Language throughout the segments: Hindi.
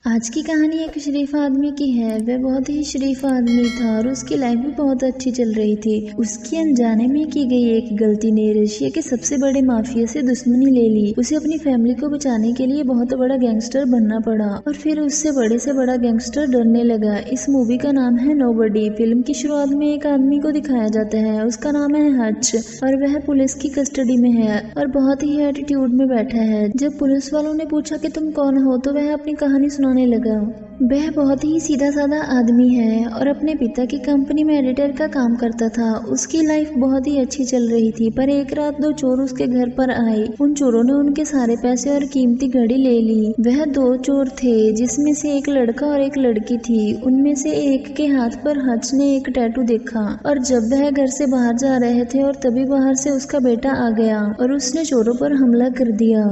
आज की कहानी एक शरीफ आदमी की है। वह बहुत ही शरीफ आदमी था और उसकी लाइफ भी बहुत अच्छी चल रही थी। उसकी अनजाने में की गई एक गलती ने रशिया के सबसे बड़े माफिया से दुश्मनी ले ली। उसे अपनी फैमिली को बचाने के लिए बहुत बड़ा गैंगस्टर बनना पड़ा और फिर उससे बड़ा गैंगस्टर डरने लगा। इस मूवी का नाम है नोबडी। फिल्म की शुरुआत में एक आदमी को दिखाया जाता है, उसका नाम है हच और वह पुलिस की कस्टडी में है और बहुत ही एटीट्यूड में बैठा है। जब पुलिस वालों ने पूछा कि तुम कौन हो, तो वह अपनी कहानी सुनाने लगा। वह बहुत ही सीधा साधा आदमी है और अपने पिता की कंपनी में एडिटर का काम करता था। उसकी लाइफ बहुत ही अच्छी चल रही थी, पर एक रात दो चोर उसके घर पर आए। उन चोरों ने उनके सारे पैसे और कीमती घड़ी ले ली। वह दो चोर थे जिसमें से एक लड़का और एक लड़की थी। उनमें से एक के हाथ पर हच ने एक टैटू देखा और जब वह घर से बाहर जा रहे थे और तभी बाहर से उसका बेटा आ गया और उसने चोरों पर हमला कर दिया।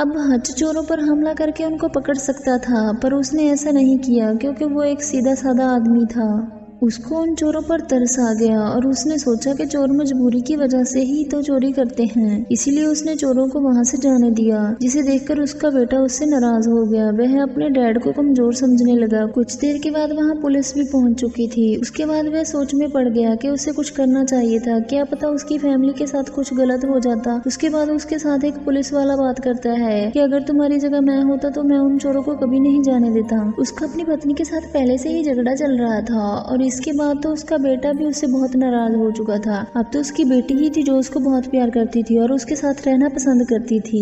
अब हच चोरों पर हमला करके उनको पकड़ सकता था, पर उसने ऐसा नहीं किया क्योंकि वो एक सीधा साधा आदमी था। उसको उन चोरों पर तरस आ गया और उसने सोचा कि चोर मजबूरी की वजह से ही तो चोरी करते हैं, इसीलिए उसने चोरों को वहां से जाने दिया, जिसे देखकर उसका बेटा उससे नाराज हो गया। वह अपने डैड को कमजोर समझने लगा। कुछ देर के बाद वहां पुलिस भी पहुंच चुकी थी। उसके बाद वह सोच में पड़ गया कि उसे कुछ करना चाहिए था। क्या पता उसकी फैमिली के साथ कुछ गलत हो जाता। उसके बाद उसके साथ एक पुलिस वाला बात करता है कि अगर तुम्हारी जगह मैं होता तो मैं उन चोरों को कभी नहीं जाने देता। उसका अपनी पत्नी के साथ पहले से ही झगड़ा चल रहा था और इसके बाद तो उसका बेटा भी उससे बहुत नाराज हो चुका था। अब तो उसकी बेटी ही थी जो उसको बहुत प्यार करती थी और उसके साथ रहना पसंद करती थी।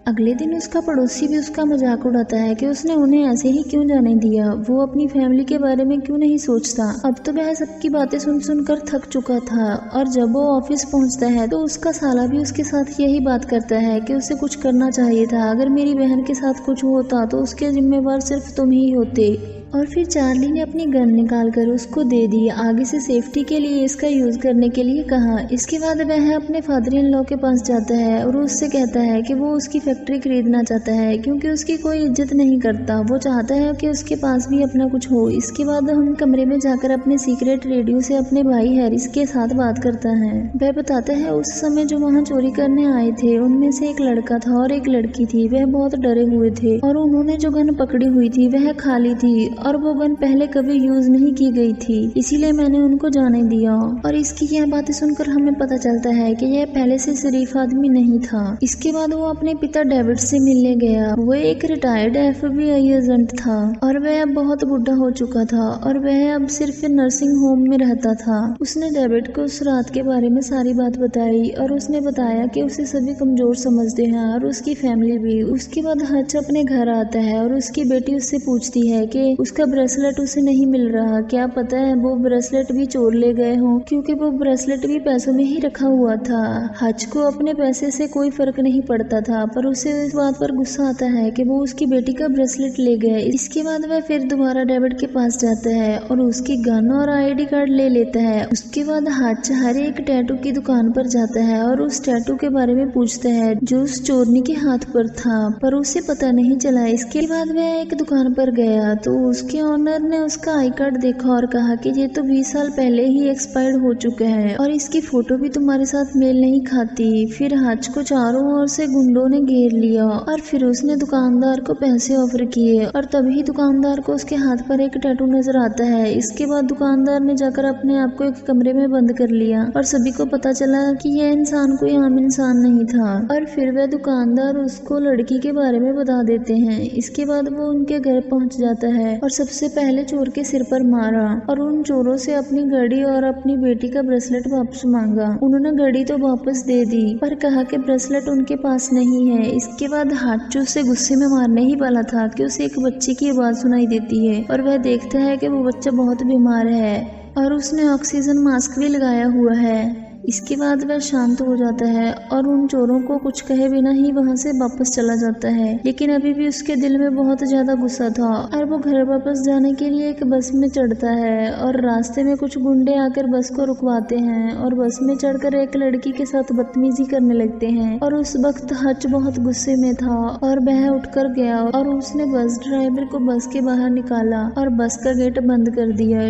अगले दिन उसका पड़ोसी भी उसका मजाक उड़ाता है कि उसने उन्हें ऐसे ही क्यों जाने दिया, वो अपनी फैमिली के बारे में क्यों नहीं सोचता। अब तो वह सबकी बातें सुन सुनकर थक चुका था और जब वो ऑफिस पहुंचता है तो उसका साला भी उसके साथ यही बात करता है कि उसे कुछ करना चाहिए था। अगर मेरी बहन के साथ कुछ होता तो उसके जिम्मेवार सिर्फ तुम ही होते। और फिर चार्ली ने अपनी गन निकालकर उसको दे दी, आगे से सेफ्टी के लिए इसका यूज करने के लिए कहा। इसके बाद वह अपने फादर इन लॉ के पास जाता है और उससे कहता है कि वो उसकी फैक्ट्री खरीदना चाहता है क्योंकि उसकी कोई इज्जत नहीं करता। वो चाहता है कि उसके पास भी अपना कुछ हो। इसके बाद हम कमरे में जाकर अपने सीक्रेट रेडियो से अपने भाई हैरिस के साथ बात करता है। वह बताता है उस समय जो वहाँ चोरी करने आए थे उनमें से एक लड़का था और एक लड़की थी। वह बहुत डरे हुए थे और उन्होंने जो गन पकड़ी हुई थी वह खाली थी और वो गन पहले कभी यूज नहीं की गई थी, इसीलिए मैंने उनको जाने दिया। और इसकी यह बातें सुनकर हमें पता चलता है कि यह पहले से शरीफ आदमी नहीं था। इसके बाद वो अपने पिता डेविड से मिलने गया। वो एक रिटायर्ड FBI एजेंट था और वह अब बहुत बुढ़ा हो चुका था और वह अब सिर्फ नर्सिंग होम में रहता था। उसने डेविड को उस रात के बारे में सारी बात बताई और उसने बताया कि उसे सभी कमजोर समझते हैं और उसकी फैमिली भी। उसके बाद हच अपने घर आता है और उसकी बेटी उससे पूछती है कि उसका ब्रेसलेट उसे नहीं मिल रहा। क्या पता है वो ब्रेसलेट भी चोर ले गए हो, क्योंकि वो ब्रेसलेट भी पैसों में ही रखा हुआ था। हच को अपने पैसे से कोई फर्क नहीं पड़ता था, पर उसे इस बात पर गुस्सा आता है कि वो उसकी बेटी का ब्रेसलेट ले गए। इसके बाद वह फिर दोबारा डेविड के पास जाता है और उसकी गन और ID कार्ड ले लेता है। उसके बाद हच हर एक टैटू की दुकान पर जाता है और उस टैटू के बारे में पूछता है जो उस चोरनी के हाथ पर था, पर उसे पता नहीं चला। इसके बाद वह एक दुकान पर गया तो उसके ऑनर ने उसका आई कार्ड देखा और कहा कि ये तो 20 साल पहले ही एक्सपायर्ड हो चुका है और इसकी फोटो भी तुम्हारे साथ मेल नहीं खाती। फिर हच को चारों ओर से गुंडों ने घेर लिया और फिर उसने दुकानदार को पैसे ऑफर किए और तभी दुकानदार को उसके हाथ पर एक टैटू नजर आता है। इसके बाद दुकानदार ने जाकर अपने आप को एक कमरे में बंद कर लिया और सभी को पता चला कि यह इंसान कोई आम इंसान नहीं था। और फिर वह दुकानदार उसको लड़की के बारे में बता देते हैं। इसके बाद वो उनके घर पहुंच जाता है और सबसे पहले चोर के सिर पर मारा और उन चोरों से अपनी घड़ी और अपनी बेटी का ब्रेसलेट वापस मांगा। उन्होंने घड़ी तो वापस दे दी पर कहा कि ब्रेसलेट उनके पास नहीं है। इसके बाद हच उसे गुस्से में मारने ही वाला था कि उसे एक बच्चे की आवाज सुनाई देती है और वह देखता है कि वो बच्चा बहुत बीमार है और उसने ऑक्सीजन मास्क भी लगाया हुआ है। इसके बाद वह शांत हो जाता है और उन चोरों को कुछ कहे बिना ही वहां से वापस चला जाता है, लेकिन अभी भी उसके दिल में बहुत ज्यादा गुस्सा था और वो घर वापस जाने के लिए एक बस में चढ़ता है और रास्ते में कुछ गुंडे आकर बस को रुकवाते हैं और बस में चढ़कर एक लड़की के साथ बदतमीजी करने लगते हैं। और उस वक्त हच बहुत गुस्से में था और वह उठकर गया और उसने बस ड्राइवर को बस के बाहर निकाला और बस का गेट बंद कर दिया।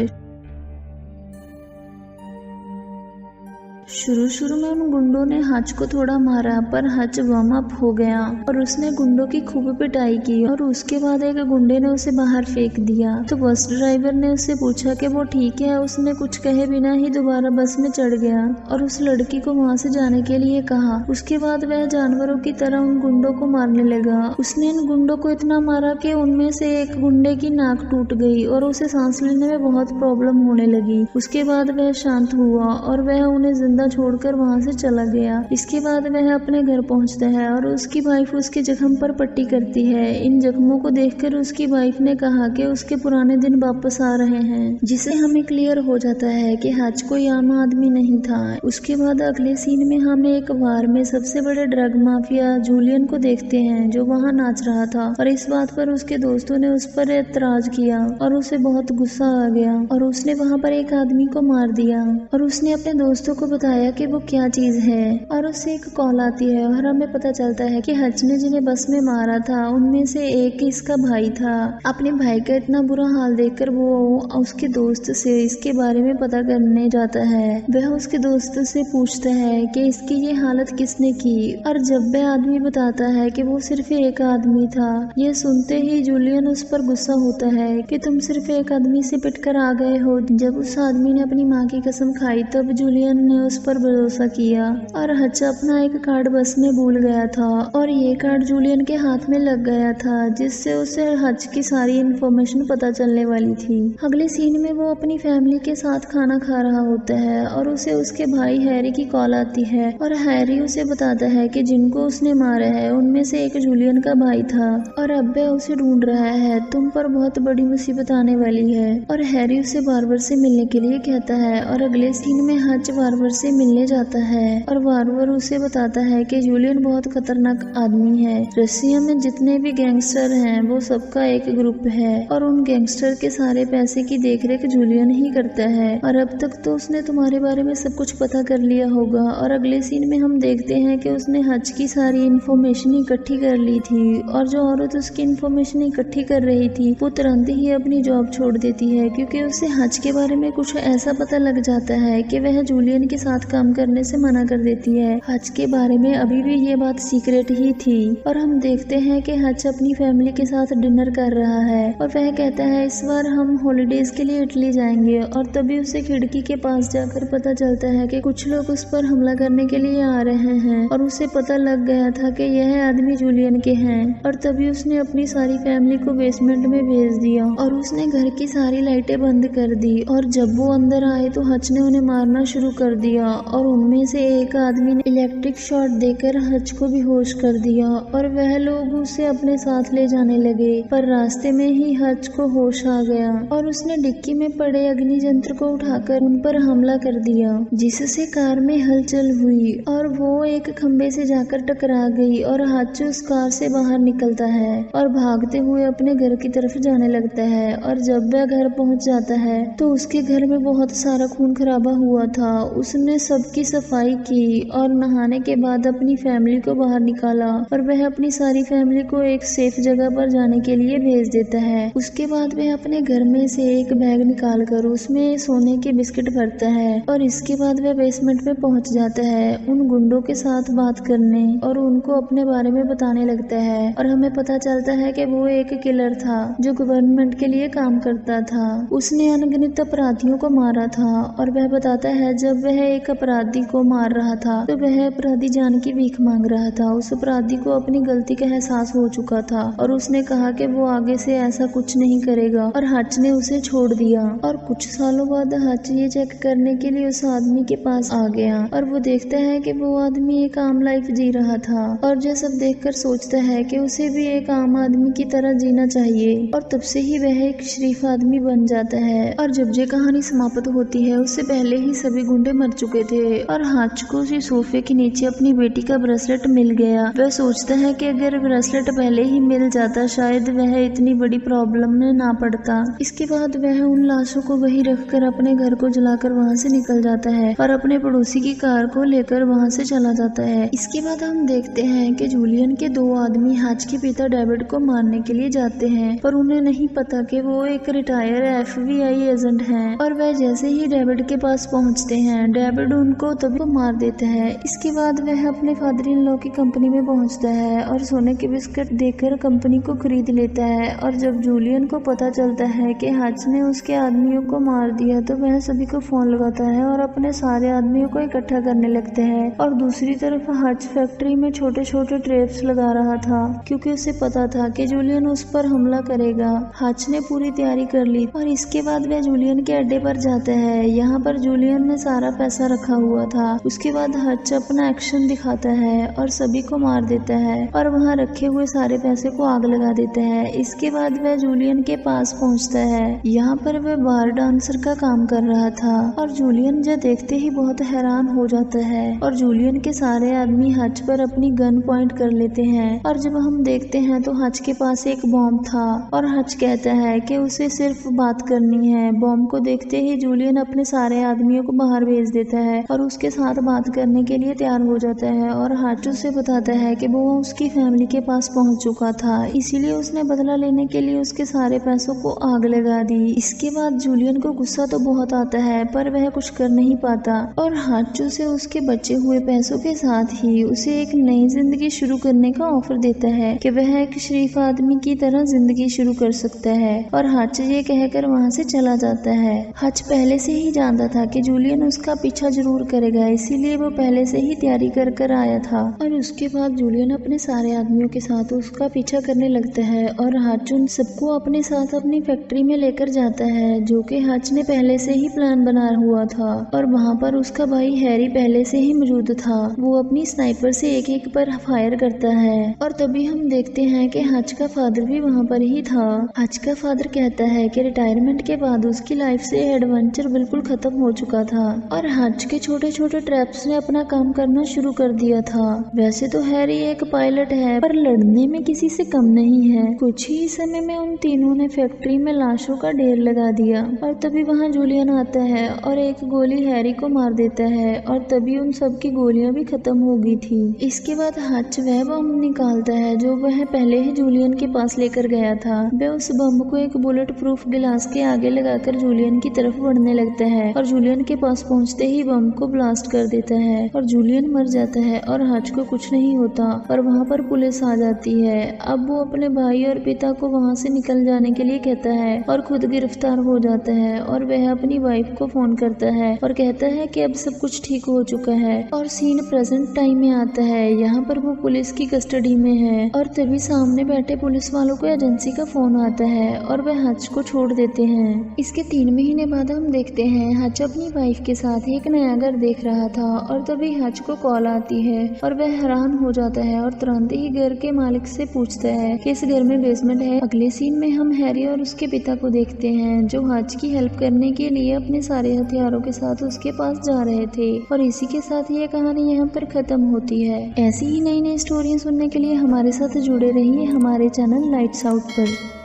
शुरू में उन गुंडों ने हच को थोड़ा मारा, पर हच वार्म अप हो गया और उसने गुंडों की खूब पिटाई की और उसके बाद एक गुंडे ने उसे बाहर फेंक दिया। तो बस ड्राइवर ने उससे पूछा कि वो ठीक है। उसने कुछ कहे बिना ही दोबारा बस में चढ़ गया और उस लड़की को वहाँ से जाने के लिए कहा। उसके बाद वह जानवरों की तरह उन गुंडों को मारने लगा। उसने इन गुंडों को इतना मारा कि उनमें से एक गुंडे की नाक टूट गई और उसे सांस लेने में बहुत प्रॉब्लम होने लगी। उसके बाद वह शांत हुआ और वह उन्हें जिंदा छोड़कर वहाँ से चला गया। इसके बाद वह अपने घर पहुँचता है और उसकी वाइफ उसके जख्म पर पट्टी करती है। इन जख्मों को देखकर उसकी वाइफ ने कहा कि उसके पुराने दिन वापस आ रहे हैं, जिसे हमें क्लियर हो जाता है कि हच कोई आम आदमी नहीं था। उसके बाद अगले सीन में हम एक बार में सबसे बड़े ड्रग माफिया जूलियन को देखते हैं, जो वहाँ नाच रहा था और इस बात पर उसके दोस्तों ने उस पर एतराज किया और उसे बहुत गुस्सा आ गया और उसने वहाँ पर एक आदमी को मार दिया और उसने अपने दोस्तों को बताया कि वो क्या चीज है और उससे एक कॉल आती है और हमें पता चलता है कि हच ने जिन्हें बस में मारा था उनमें से एक इसका भाई था। अपने भाई का इतना बुरा हाल देखकर वो उसके दोस्त से इसके बारे में पता करने जाता है। वह उसके दोस्त से पूछता है कि इसकी ये हालत किसने की और जब वह आदमी बताता है कि वो सिर्फ एक आदमी था, ये सुनते ही जूलियन उस पर गुस्सा होता है कि तुम सिर्फ एक आदमी से पिटकर आ गए हो। जब उस आदमी ने अपनी माँ की कसम खाई तब जूलियन ने उस पर भरोसा किया और हच अपना एक कार्ड बस में भूल गया था और ये कार्ड जूलियन के हाथ में लग गया था, जिससे उसे हच की सारी इन्फॉर्मेशन पता चलने वाली थी। अगले सीन में वो अपनी फैमिली के साथ खाना खा रहा होता है और उसे उसके भाई हैरी की कॉल आती है और हैरी उसे बताता है कि जिनको उसने मारा है उनमें से एक जूलियन का भाई था और अब वह उसे ढूंढ रहा है। तुम पर बहुत बड़ी मुसीबत आने वाली है। और हैरी उसे बार्बर से मिलने के लिए कहता है और अगले सीन में हच बार्बर से मिलने जाता है और बार्बर उसे बताता है कि जूलियन बहुत खतरनाक आदमी है। रसिया में जितने भी गैंगस्टर हैं वो सबका एक ग्रुप है और उन गैंगस्टर के सारे पैसे की देखरेख जूलियन ही करता है और अब तक तो उसने तुम्हारे बारे में सब कुछ पता कर लिया होगा। और अगले सीन में हम देखते हैं कि उसने हच की सारी इन्फॉर्मेशन इकट्ठी कर ली थी और जो औरत उसकी इन्फॉर्मेशन इकट्ठी कर रही थी वो तुरंत ही अपनी जॉब छोड़ देती है, क्योंकि उसे हच के बारे में कुछ ऐसा पता लग जाता है कि वह जूलियन के साथ काम करने से मना कर देती है। हच के बारे में अभी भी ये बात सीक्रेट ही थी और हम देखते हैं कि हच अपनी फैमिली के साथ डिनर कर रहा है और वह कहता है इस बार हम हॉलिडेज के लिए इटली जाएंगे और तभी उसे खिड़की के पास जाकर पता चलता है कि कुछ लोग उस पर हमला करने के लिए आ रहे हैं और उसे पता लग गया था कि यह आदमी जूलियन के हैं और तभी उसने अपनी सारी फैमिली को बेसमेंट में भेज दिया और उसने घर की सारी लाइटें बंद कर दी और जब वो अंदर आए तो हच ने उन्हें मारना शुरू कर दिया और उनमें से एक आदमी ने इलेक्ट्रिक शॉट देकर हच को बेहोश कर दिया और वह लोग उसे अपने साथ ले जाने लगे। पर रास्ते में ही हच को होश आ गया और उसने डिक्की में पड़े अग्नि यंत्र को उठाकर उन पर हमला कर दिया, जिससे कार में हलचल हुई और वो एक खंबे से जाकर टकरा गई और हच उस कार से बाहर निकलता है और भागते हुए अपने घर की तरफ जाने लगता है। और जब वह घर पहुंच जाता है तो उसके घर में बहुत सारा खून खराबा हुआ था। उसने सबकी सफाई की और नहाने के बाद अपनी फैमिली को बाहर निकाला और वह अपनी सारी फैमिली को एक सेफ जगह पर जाने के लिए भेज देता है। उसके बाद वह अपने घर में से एक बैग निकाल कर उसमें सोने के बिस्किट भरता है और इसके बाद वह बेसमेंट में पहुंच जाता है उन गुंडों के साथ बात करने और उनको अपने बारे में बताने लगता है और हमें पता चलता है कि वो एक किलर था जो गवर्नमेंट के लिए काम करता था। उसने अनगिनत अपराधियों को मारा था और वह बताता है जब वह एक अपराधी को मार रहा था तो वह अपराधी जान की भीख मांग रहा था। उस अपराधी को अपनी गलती का एहसास हो चुका था और उसने कहा कि वो आगे से ऐसा कुछ नहीं करेगा और हच ने उसे छोड़ दिया। और कुछ सालों बाद हच ये चेक करने के लिए उस आदमी के पास आ गया और वो देखता है कि वो आदमी एक आम लाइफ जी रहा था और जो सब देखकर सोचता है कि उसे भी एक आम आदमी की तरह जीना चाहिए और तब से ही वह एक शरीफ आदमी बन जाता है। और जब ये कहानी समाप्त होती है उससे पहले ही सभी गुंडे मर चुके थे और हच को उसी सोफे के नीचे अपनी बेटी का ब्रेसलेट मिल गया। वह सोचता है कि अगर ब्रेसलेट पहले ही मिल जाता शायद वह इतनी बड़ी प्रॉब्लम में ना पड़ता। इसके बाद वह उन लाशों को वहीं रखकर अपने घर को जलाकर वहां से निकल जाता है और अपने पड़ोसी की कार को लेकर वहां से चला जाता है। इसके बाद हम देखते हैं कि जूलियन के दो आदमी हच के पिता डेविड को मारने के लिए जाते हैं पर उन्हें नहीं पता कि वो एक रिटायर FBI एजेंट हैं और वह जैसे ही डेविड के पास पहुंचते हैं डेविड एल्बर्ट उनको तभी मार देता है। इसके बाद वह अपने फादर इन लॉ की कंपनी में पहुंचता है और सोने के बिस्किट देकर कंपनी को खरीद लेता है। और जब जूलियन को पता चलता है कि हच ने उसके आदमियों को मार दिया तो वह सभी को फोन लगाता है और अपने सारे आदमियों को इकट्ठा करने लगते हैं। और दूसरी तरफ हच फैक्ट्री में छोटे छोटे ट्रैप्स लगा रहा था क्योंकि उसे पता था कि जूलियन उस पर हमला करेगा। हच ने पूरी तैयारी कर ली और इसके बाद वह जूलियन के अड्डे पर जाता है। यहाँ पर जूलियन ने सारा पैसा रखा हुआ था। उसके बाद हच अपना एक्शन दिखाता है और सभी को मार देता है और वहाँ रखे हुए सारे पैसे को आग लगा देता है। इसके बाद वह जूलियन के पास पहुँचता है। यहाँ पर वह बार डांसर का काम कर रहा था और जूलियन जो देखते ही बहुत हैरान हो जाता है और जूलियन के सारे आदमी हच पर अपनी गन पॉइंट कर लेते हैं। और जब हम देखते हैं तो हच के पास एक बॉम्ब था और हच कहता है कि उसे सिर्फ बात करनी है। बॉम्ब को देखते ही जूलियन अपने सारे आदमियों को बाहर भेज देता है और उसके साथ बात करने के लिए तैयार हो जाता है। और हच उसे बताता है कि वो उसकी फैमिली के पास पहुंच चुका था, इसीलिए उसने बदला लेने के लिए उसके सारे पैसों को आग लगा दी। इसके बाद जूलियन को गुस्सा तो बहुत आता है पर वह कुछ कर नहीं पाता और हच उसे उसके बचे हुए पैसों के साथ ही उसे एक नई जिंदगी शुरू करने का ऑफर देता है कि वह एक शरीफ आदमी की तरह जिंदगी शुरू कर सकता है। और हच ये कहकर वहाँ से चला जाता है। हच पहले से ही जानता था कि जूलियन उसका पीछा जरूर करेगा, इसीलिए वो पहले से ही तैयारी कर आया था। और उसके बाद जूलियन अपने सारे आदमियों के साथ उसका पीछा करने लगता है और हच उन सबको अपने साथ अपनी फैक्ट्री में लेकर जाता है जो कि हच ने पहले से ही प्लान बनाया हुआ था। और वहाँ पर उसका भाई हैरी पहले से ही मौजूद था। वो अपनी स्नाइपर से एक एक पर फायर करता है और तभी हम देखते हैं कि हच का फादर भी वहाँ पर ही था। हच का फादर कहता है कि रिटायरमेंट के बाद उसकी लाइफ से एडवेंचर बिल्कुल खत्म हो चुका था और हच के छोटे छोटे ट्रैप्स ने अपना काम करना शुरू कर दिया था। वैसे तो हैरी एक पायलट है पर लड़ने में किसी से कम नहीं है। कुछ ही समय में उन तीनों ने फैक्ट्री में लाशों का ढेर लगा दिया और तभी वहाँ जूलियन आता है और एक गोली हैरी को मार देता है और तभी उन सब की गोलियां भी खत्म हो गई थी। इसके बाद हच वह बम निकालता है जो वह पहले ही जूलियन के पास लेकर गया था। वह उस बम को एक बुलेट प्रूफ गिलास के आगे लगाकर जूलियन की तरफ बढ़ने लगता है और जूलियन के पास पहुंचते ही बम को ब्लास्ट कर देता है और जूलियन मर जाता है और हच को कुछ नहीं होता। और वहाँ पर पुलिस आ जाती है। अब वो अपने भाई और पिता को वहाँ से निकल जाने के लिए कहता है और खुद गिरफ्तार हो जाता है और वह अपनी वाइफ को फोन करता है और कहता है कि अब सब कुछ ठीक हो चुका है। और सीन प्रेजेंट टाइम में आता है। यहाँ पर वो पुलिस की कस्टडी में है और तभी सामने बैठे पुलिस वालों को एजेंसी का फोन आता है और वह हच को छोड़ देते हैं। इसके 3 महीने बाद हम देखते हैं हच अपनी वाइफ के साथ एक नया घर देख रहा था और तभी हच को कॉल आती है और वह हैरान हो जाता है और तुरंत ही घर के मालिक से पूछता है कि इस घर में बेसमेंट है। अगले सीन में हम हैरी और उसके पिता को देखते हैं जो हच की हेल्प करने के लिए अपने सारे हथियारों के साथ उसके पास जा रहे थे। और इसी के साथ ये कहानी यहाँ पर खत्म होती है। ऐसी ही नई नई स्टोरियाँ सुनने के लिए हमारे साथ जुड़े रहिए हमारे चैनल लाइट्स आउट पर।